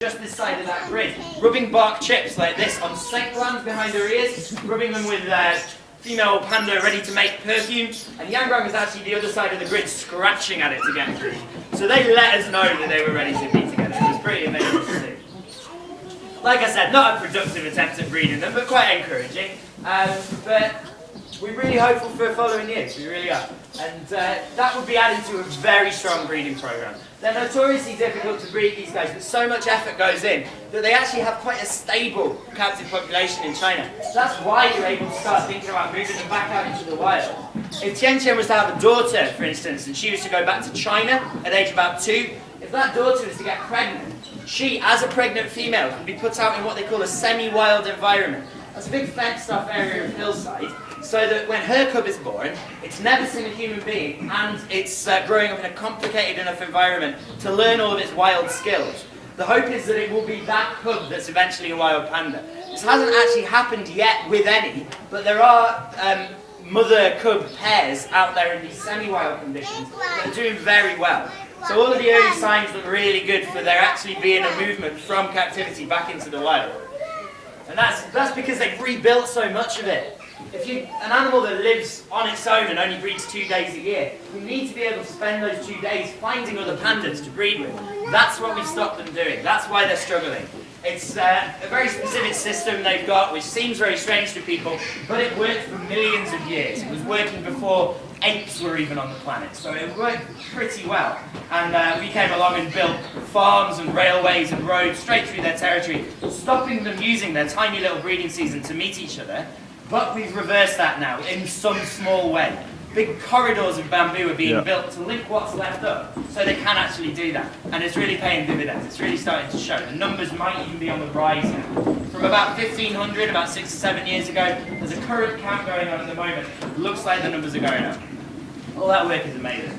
just this side of that grid, rubbing bark chips like this on snake glands behind her ears, rubbing them with female panda ready to make perfume, and Yangrang is actually the other side of the grid scratching at it to get through. So they let us know that they were ready to be together. It was pretty amazing to see. Like I said, not a productive attempt at breeding them, but quite encouraging. But we're really hopeful for following years, we really are. And that would be added to a very strong breeding program. They're notoriously difficult to breed, these guys, but so much effort goes in that they actually have quite a stable captive population in China. That's why you're able to start thinking about moving them back out into the wild. If Tiantian was to have a daughter, for instance, and she was to go back to China at age about 2, if that daughter was to get pregnant, she, as a pregnant female, can be put out in what they call a semi-wild environment. That's a big fenced-off area of hillside, so that when her cub is born, it's never seen a human being, and it's growing up in a complicated enough environment to learn all of its wild skills. The hope is that it will be that cub that's eventually a wild panda. This hasn't actually happened yet with any, but there are mother-cub pairs out there in these semi-wild conditions that are doing very well. So all of the early signs look really good for there actually being a movement from captivity back into the wild. And that's because they've rebuilt so much of it. If an animal that lives on its own and only breeds 2 days a year, you need to be able to spend those 2 days finding other pandas to breed with. That's what we've stopped them doing. That's why they're struggling. It's a very specific system they've got, which seems very strange to people, but it worked for millions of years. It was working before apes were even on the planet, so it worked pretty well. And we came along and built farms and railways and roads straight through their territory, stopping them using their tiny little breeding season to meet each other. But we've reversed that now in some small way. Big corridors of bamboo are being built to link what's left up, so they can actually do that. And it's really paying dividends. It's really starting to show. The numbers might even be on the rise now. From about 1500, about 6 or 7 years ago, there's a current count going on at the moment. It looks like the numbers are going up. All that work is amazing.